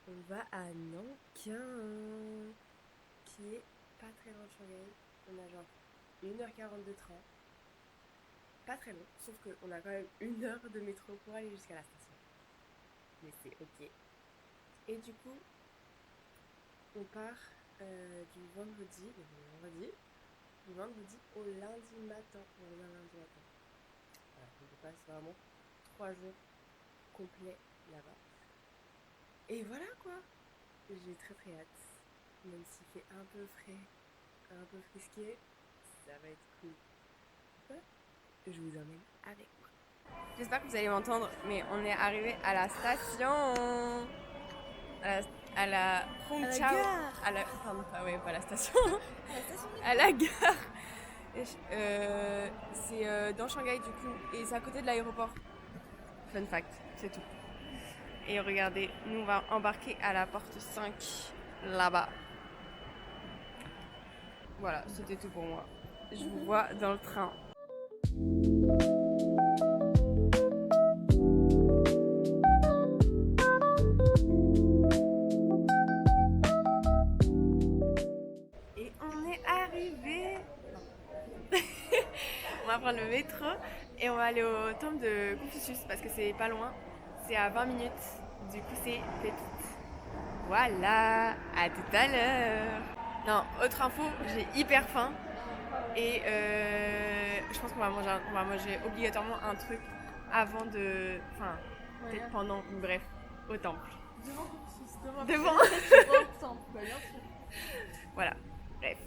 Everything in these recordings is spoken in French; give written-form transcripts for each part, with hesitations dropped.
On va à Nankin, qui est pas très loin de Shanghai. On a genre 1h40 de train. Pas très long, sauf qu'on a quand même 1 heure de métro pour aller jusqu'à la station. Mais c'est ok. Et du coup, on part du vendredi au lundi matin. On revient lundi matin. Voilà, donc on passe vraiment 3 jours complets là-bas. Et voilà quoi. J'ai très très hâte. Même s'il fait un peu frais, un peu frisqué, ça va être cool. Je vous emmène avec moi. J'espère que vous allez m'entendre, mais on est arrivé à la station. À la, à la Hongqiao. À la, pardon, pas la station. À la gare. C'est dans Shanghai du coup, et c'est à côté de l'aéroport. Fun fact, c'est tout. Et regardez, nous on va embarquer à la porte 5 là-bas. Voilà, c'était tout pour moi. Je vous vois dans le train. Et on est arrivé. On va prendre le métro et on va aller au temple de Confucius parce que c'est pas loin. C'est à 20 minutes. Du coup, c'est pépite. Voilà, à tout à l'heure. Non, autre info, j'ai hyper faim et je pense on va manger obligatoirement un truc avant de, enfin, peut-être pendant, bref, au temple. Devant Confucius, devant. Devant. Devant le temple, bah, bien sûr. Voilà, bref.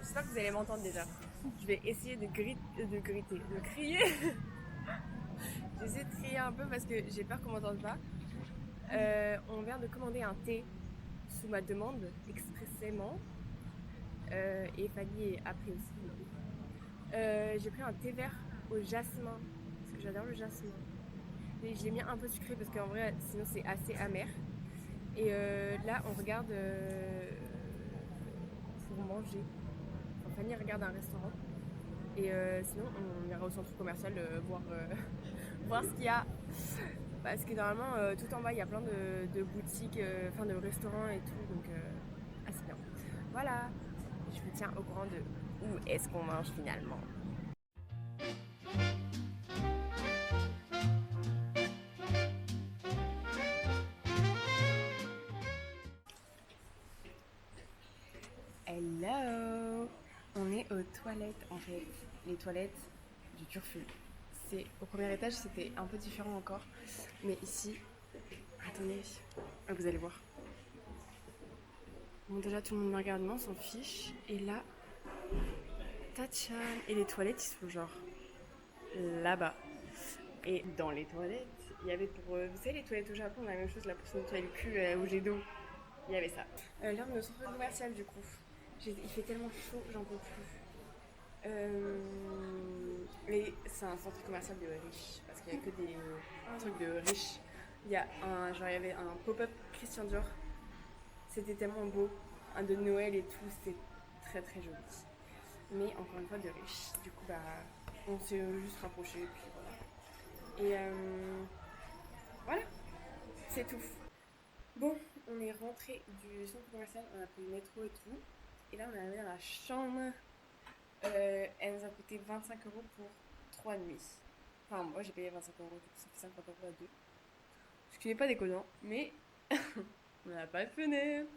J'espère que vous allez m'entendre déjà. Je vais essayer de crier. J'essaie de crier un peu parce que j'ai peur qu'on m'entende pas. On vient de commander un thé sous ma demande expressément. Et Fanny a pris aussi. J'ai pris un thé vert au jasmin parce que j'adore le jasmin. Et je l'ai mis un peu sucré parce qu'en vrai sinon c'est assez amer. Et là on regarde pour manger. Enfin, Fanny regarde un restaurant. Et sinon, on ira au centre commercial voir, voir ce qu'il y a. Parce que normalement, tout en bas, il y a plein de boutiques, enfin de restaurants et tout. Donc, assez bien. Voilà. Je vous tiens au courant de où est-ce qu'on mange finalement. Hello. On est aux toilettes en fait. Les toilettes du Turfu. C'est au premier étage, c'était un peu différent encore. Mais ici, attendez, vous allez voir. Bon, déjà, tout le monde me regarde, mais on s'en fiche. Et là, tachan. Et les toilettes, ils sont genre là-bas. Et dans les toilettes, il y avait pour. Vous savez, les toilettes au Japon, la même chose là pour se nettoyer le cul au jet d'eau. Il y avait ça. Là, on est au centre commercial du coup. Il fait tellement chaud, j'en peux plus. Mais c'est un centre commercial de riches. Parce qu'il n'y a que des trucs de riches. Il y y avait un pop-up Christian Dior. C'était tellement beau, un de Noël et tout, c'était très très joli. Mais encore une fois de riches. Du coup, bah, on s'est juste rapprochés et puis voilà. Et voilà, c'est tout. Bon, on est rentré du centre commercial, on a pris le métro et tout. Et là, on est arrivé dans la chambre. Elle nous a coûté 25 € pour 3 nuits. Enfin, moi j'ai payé 25 €, du coup ça fait 50 € à deux. Ce qui n'est pas déconnant, mais on n'a pas de fenêtre.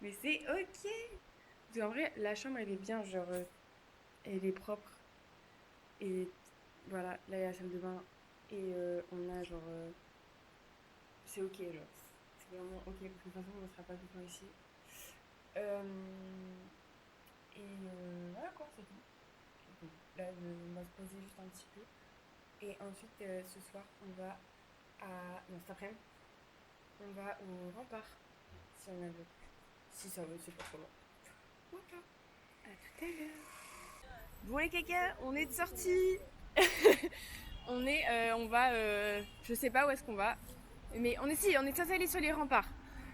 Mais c'est ok. Parce qu'en vrai, la chambre, elle est bien, genre, elle est propre. Et voilà, là, il y a la salle de bain. Et on a, genre, c'est ok, genre. C'est vraiment ok, parce que de toute façon, on ne sera pas tout le temps ici. Euh, voilà, quoi, c'est tout. Donc, là, on va se poser juste un petit peu. Et ensuite, ce soir, on va à... Non, cet après-midi, on va au rempart, si on a veut. Si ça veut, c'est pas trop loin. Voilà. À tout à l'heure. Bon les caca, on est de sortie. On va, je sais pas où est-ce qu'on va, mais on est censé aller sur les remparts.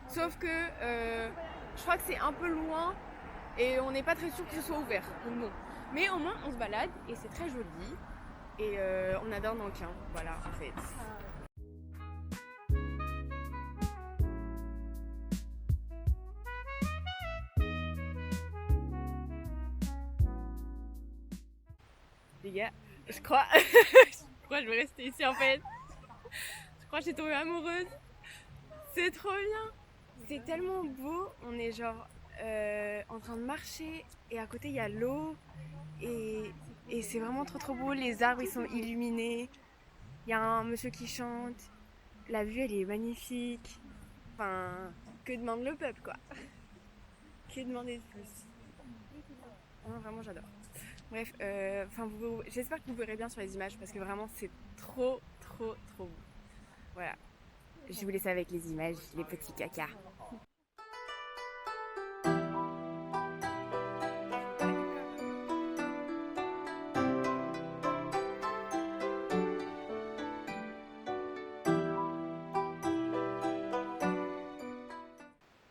Sauf que je crois que c'est un peu loin et on n'est pas très sûr que ce soit ouvert. Donc bon, mais au moins on se balade et c'est très joli et on adore Nankin. Voilà en fait. Les gars, je crois, je crois que je vais rester ici en fait. Je crois que j'ai tombé amoureuse. C'est trop bien. C'est tellement beau. On est genre en train de marcher et à côté il y a l'eau et c'est vraiment trop trop beau. Les arbres ils sont illuminés. Il y a un monsieur qui chante. La vue elle est magnifique. Enfin, que demande le peuple quoi. Que demander de plus. Oh, vraiment j'adore. Bref, j'espère que vous verrez bien sur les images parce que vraiment c'est trop trop trop beau. Voilà. Je vous laisse avec les images, les petits caca.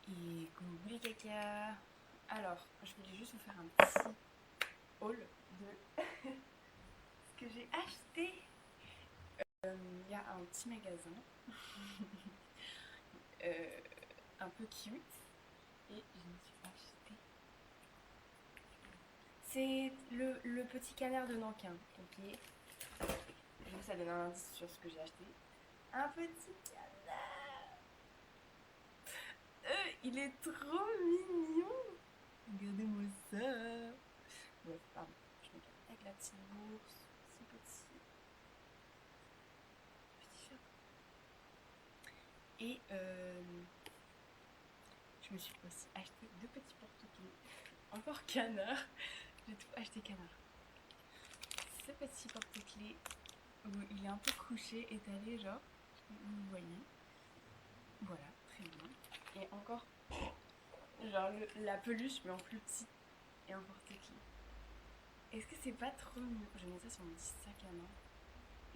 Et coucou les caca. Alors, je voulais juste vous faire un petit haul de ce que j'ai acheté. Il y a un petit magasin un peu cute et je me suis acheté. C'est le petit canard de Nankin, ok. Je vais ça donne un indice sur ce que j'ai acheté. Un petit canard. Il est trop mignon. Regardez-moi ça. Ouais, pardon. Je me garde avec la petite bourse. C'est petit. Petit chat. Et je me suis aussi acheté 2 petits porte-clés. Encore canard. J'ai tout acheté canard. Ce petit porte-clés où il est un peu couché, étalé, genre. Vous voyez. Voilà, très bien. Et encore, genre la peluche, mais en plus petit. Et un porte-clés. Est-ce que c'est pas trop mignon? Je mets ça sur mon petit sac à main.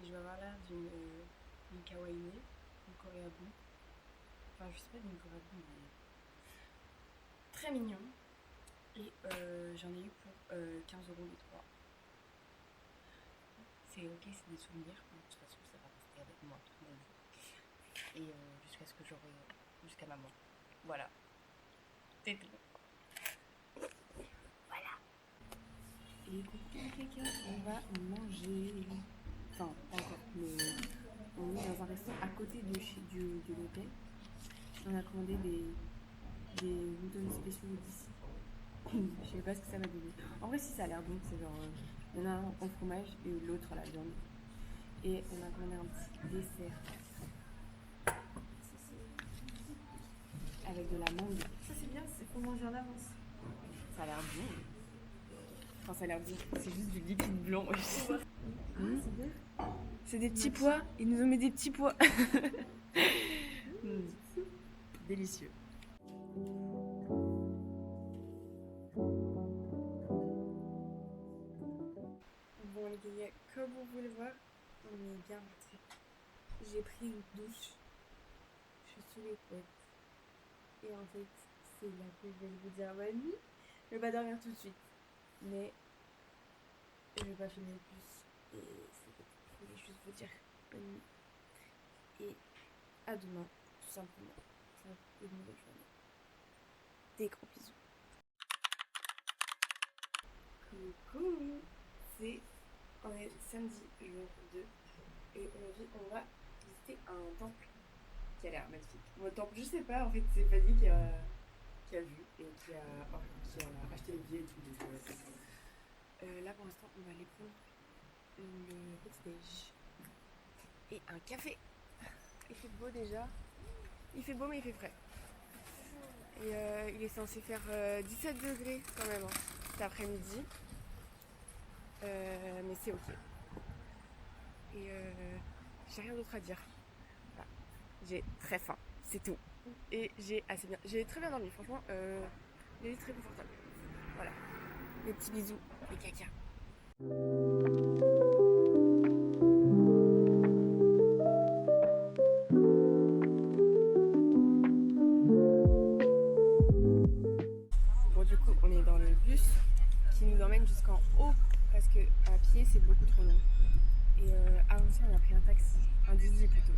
Et je vais avoir l'air d'une kawaii, d'une coréabou. Enfin, je sais pas d'une coréabou, mais très mignon. Et j'en ai eu pour 15 € les 3. C'est ok, c'est des souvenirs. De toute façon, ça va rester avec moi toute ma vie. Et jusqu'à ce que j'aurai. Jusqu'à maman. Voilà. C'est tout. Voilà. Et quelqu'un, on va manger. Enfin, pas encore, mais on est dans un restaurant à côté de l'hôtel. On a commandé des udon spéciaux d'ici. Je sais pas ce que ça va donner. En vrai, si ça a l'air bon, c'est genre. Il y en a un au fromage et l'autre à la viande. Et on a commandé un petit dessert. Avec de la mangue. Ça c'est bien, c'est pour manger en avance. Ça a l'air bon. Enfin, ça a l'air bon. C'est juste du liquide blanc. C'est des petits pois. Ils nous ont mis des petits pois. Délicieux. Bon les gars, comme vous pouvez le voir, on est bien rentré. J'ai pris une douche. Je suis sous les couettes. Et en fait, c'est là que je vais vous dire bonne nuit. Je vais pas dormir tout de suite. Mais je vais pas filmer plus. Et je voulais juste vous dire bonne nuit. Et à demain, tout simplement. Ça va être une nouvelle journée. Des gros bisous. Coucou. On est samedi, jour 2. Et aujourd'hui, on va visiter un temple qui a l'air magnifique. Mon temple, je sais pas, en fait, c'est pas dit qu'il y a qui a vu et qui a acheté les billets et tout. Donc, là pour l'instant on va aller prendre le petit déj et un café. Il fait beau déjà. Il fait beau mais il fait frais. Et il est censé faire 17 degrés quand même cet après-midi. Mais c'est ok. Et j'ai rien d'autre à dire. Voilà. J'ai très faim, c'est tout. Et j'ai très bien dormi, franchement. Il est très confortable. Voilà. Des petits bisous, les caca. Bon, du coup, on est dans le bus qui nous emmène jusqu'en haut parce que à pied c'est beaucoup trop long. Et avant ça, on a pris un taxi, un Didi plutôt.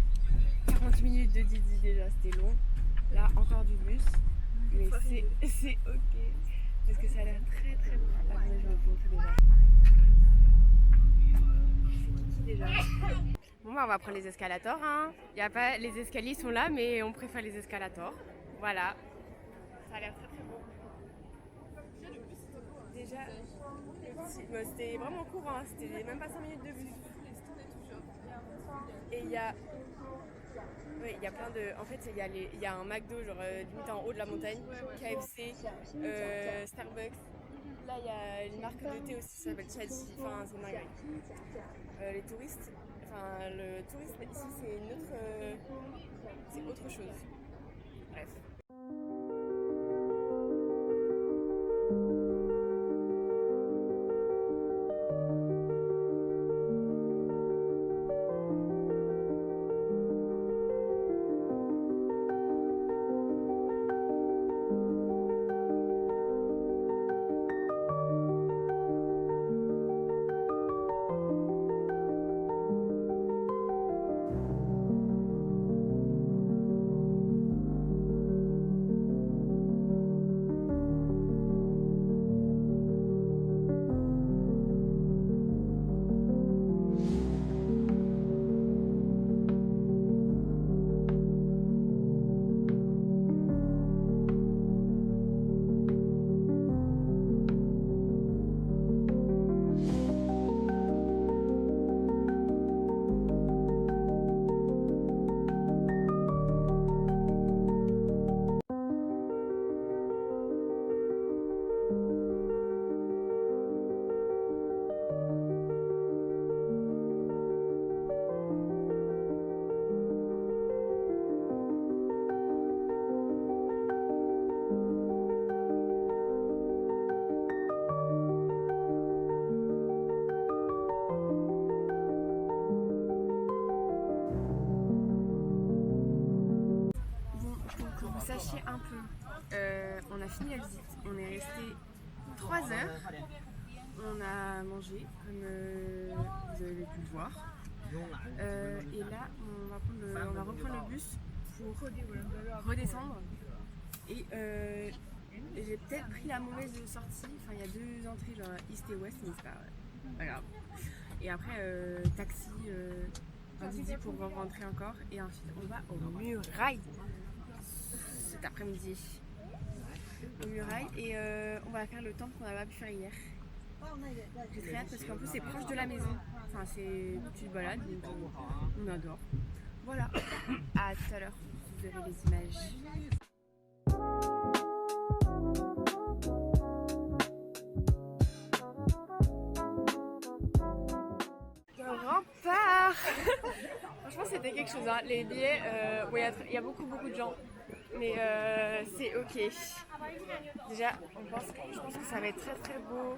40 minutes de Didi déjà, c'était long. Là, encore du bus, mais c'est ok parce que ça a l'air très très bon. Là, je vais vous montrer déjà. C'est qui déjà? Bon, bah, on va prendre les escalators. Hein. Y a pas, les escaliers sont là, mais on préfère les escalators. Voilà. Ça a l'air très très beau. Déjà, c'était vraiment court, hein. C'était même pas 5 minutes de bus. Et il y a plein de. En fait, il y a un McDo, genre limite en haut de la montagne, KFC, Starbucks. Là, il y a une marque de thé aussi, ça s'appelle Chadji. Enfin, c'est dingue. Les touristes. Enfin, le tourisme ici, c'est une autre. C'est autre chose. Bref. Sachez un peu, on a fini la visite, on est resté 3 heures, on a mangé comme vous avez pu le voir, et là on va reprendre le bus pour redescendre et j'ai peut-être pris la mauvaise sortie, enfin il y a 2 entrées genre East et West mais c'est pas grave, et après taxi, un Didi pour rentrer encore et ensuite on va aux murailles cet après-midi aux murailles et on va faire le temple qu'on n'a pas pu faire hier. J'ai très hâte parce qu'en plus c'est proche de la maison, enfin c'est une petite balade donc on adore. Voilà, à tout à l'heure, vous verrez les images. Le rempart. Franchement c'était quelque chose, hein. Les billets, il y a beaucoup de gens. Mais c'est ok. Déjà, je pense que ça va être très très beau.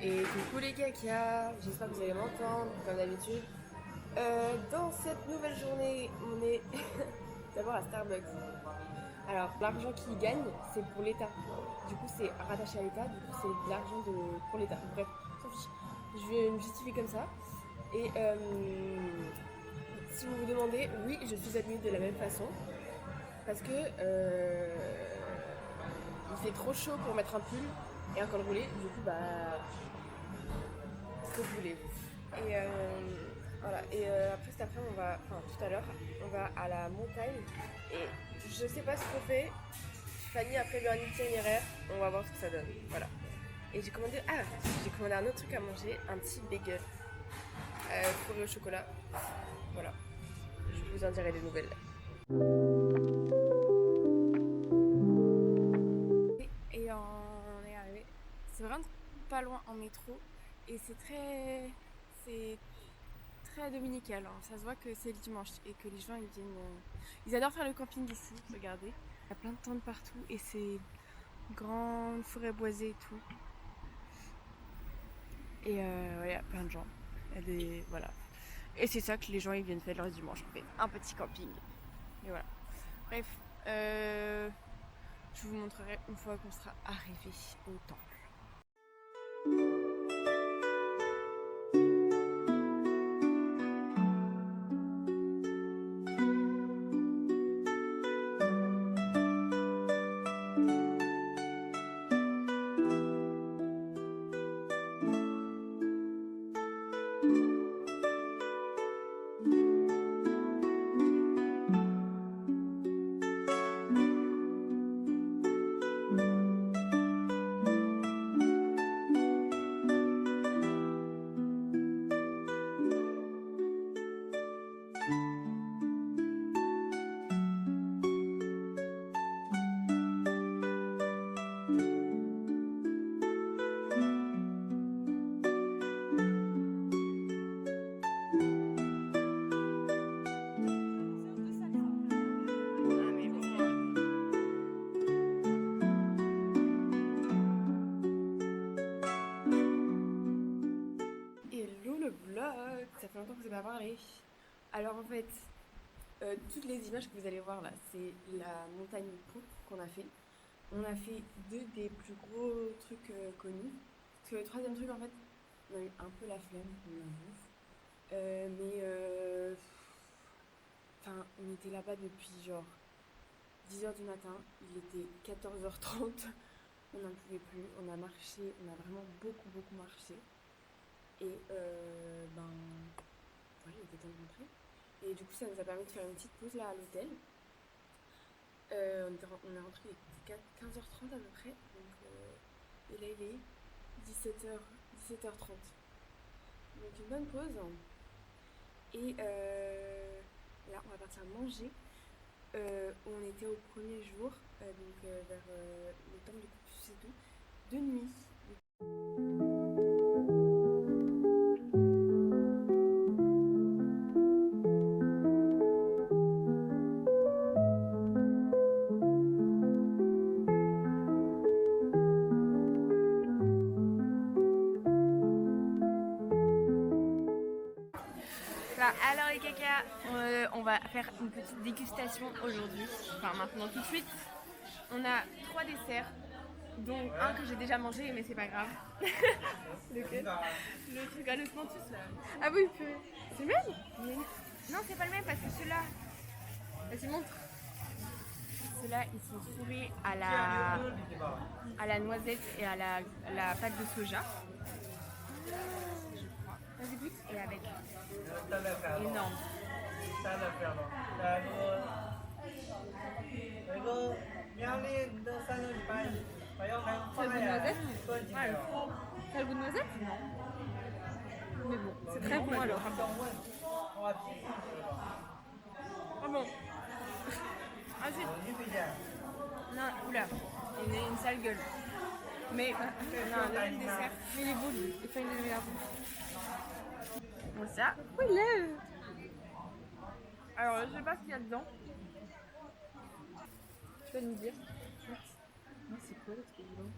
Et du coup les caca, j'espère que vous allez m'entendre comme d'habitude. Dans cette nouvelle journée, on est d'abord à Starbucks. Alors, l'argent qu'ils gagnent, c'est pour l'État. Du coup, c'est rattaché à l'État, du coup, c'est de l'argent pour l'État. Bref, s'en fiche. Je vais me justifier comme ça. Et si vous vous demandez, oui, je suis habillée de la même façon. Parce que il fait trop chaud pour mettre un pull et un col roulé. Du coup, bah, ce que vous voulez. Et voilà. Et après, cet après, enfin tout à l'heure, on va à la montagne. Et je sais pas ce qu'on fait. Fanny a prévu un itinéraire. On va voir ce que ça donne. Voilà. Et j'ai commandé un autre truc à manger, un petit bagel fourré au chocolat. Voilà. Je vous en dirai des nouvelles. Et on est arrivé. C'est vraiment pas loin en métro. Et c'est très dominical. Hein. Ça se voit que c'est le dimanche et que les gens ils viennent. Ils adorent faire le camping ici. Regardez. Il y a plein de tentes partout et c'est une grande forêt boisée et tout. Et ouais, il y a plein de gens. Voilà. Et c'est ça que les gens ils viennent faire leur dimanche. On fait un petit camping. Et voilà. Bref, je vous montrerai une fois qu'on sera arrivé au temple. Ça fait longtemps que je vous ai pas parlé. Alors en fait, toutes les images que vous allez voir là, c'est la montagne pourpre qu'on a fait. On a fait deux des plus gros trucs connus. Parce que le troisième truc en fait, on a eu un peu la flemme, on l'avoue. Enfin, on était là-bas depuis genre 10h du matin, il était 14h30, on n'en pouvait plus, on a marché, on a vraiment beaucoup marché. Et voilà, il était temps de rentrer. Et du coup, ça nous a permis de faire une petite pause là à l'hôtel. On est rentré à 15h30 à peu près. Donc, et là, il est 17h30. Donc, une bonne pause. Et là, on va partir manger. On était au premier jour, vers le temple de Confucius et tout, de nuit. Alors les caca, on va faire une petite dégustation aujourd'hui, enfin maintenant tout de suite. On a 3 desserts, dont un que j'ai déjà mangé mais c'est pas grave. Lequel? Le truc à l'osmanthus là. Ah oui, c'est le même? Mais non, c'est pas le même parce que ceux-là, vas-y montre. Ceux-là ils sont fourrés à la noisette et à la pâte de soja. Vas-y goûte. Et avec énorme. Ça a le goût de noisette? Ouais. Ça a le goût de noisette? Non. Mais bon, c'est très bon alors. Ah bon. Ah si. Non, oula. Il a une sale gueule. Mais on a un deuxième dessert. Mais il est beau lui. Il fait une demi-heure. Bon ça. Oui, lève. Alors je sais pas ce qu'il y a dedans. Tu vas nous dire. Non, c'est quoi le truc dedans?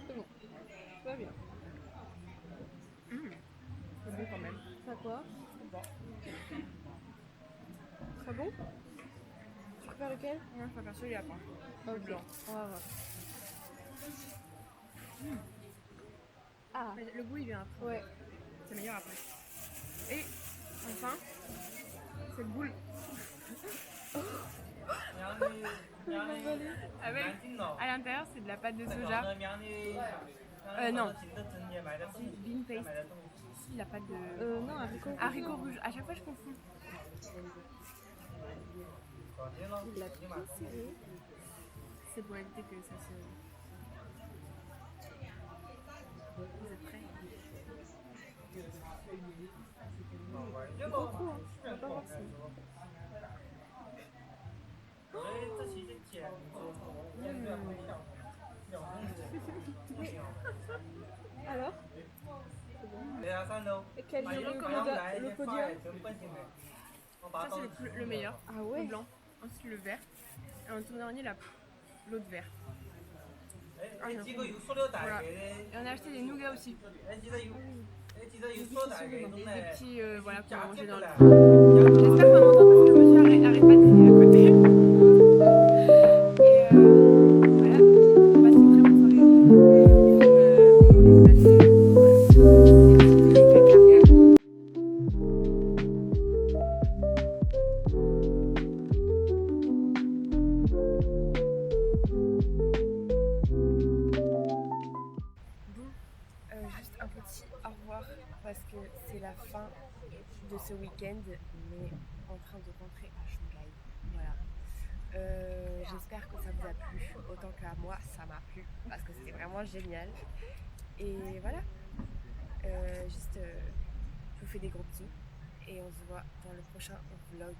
C'est bon. Tout va bien. C'est bon quand même. Ça quoi? Bon. Très bon? Tu préfères lequel? Moi, je préfère celui à pain. Ok, blanc. on va voir. Ah, Mais le goût, il vient après. ouais. C'est meilleur après. Et enfin, cette boule. Avec, à l'intérieur, c'est de la pâte de soja. Non. Bean paste. Si, la pâte de. Non, Haricots rouges. À chaque fois, je confonds. Il l'a bien serré. C'est pour éviter que ça se. Vous êtes prêts? Beaucoup, hein. On va pas voir ça. Alors? Et quel est le podium? Ça, c'est le meilleur. Ah Le ouais? blanc. Ensuite, le vert. Et en tout dernier, l'autre vert. Ah, non. Voilà. Et on a acheté des nougats aussi. Des petits, voilà, pour manger dans le. J'espère qu'on m'entend parce que le monsieur arrête pas de crier à côté. Et voilà, on passe une très bonne soirée. Juste un petit au revoir parce que c'est la fin de ce week-end, mais en train de rentrer à Shanghai. Voilà. J'espère que ça vous a plu autant qu'à moi ça m'a plu parce que c'était vraiment génial. Et voilà. Je vous fais des gros bisous et on se voit dans le prochain vlog.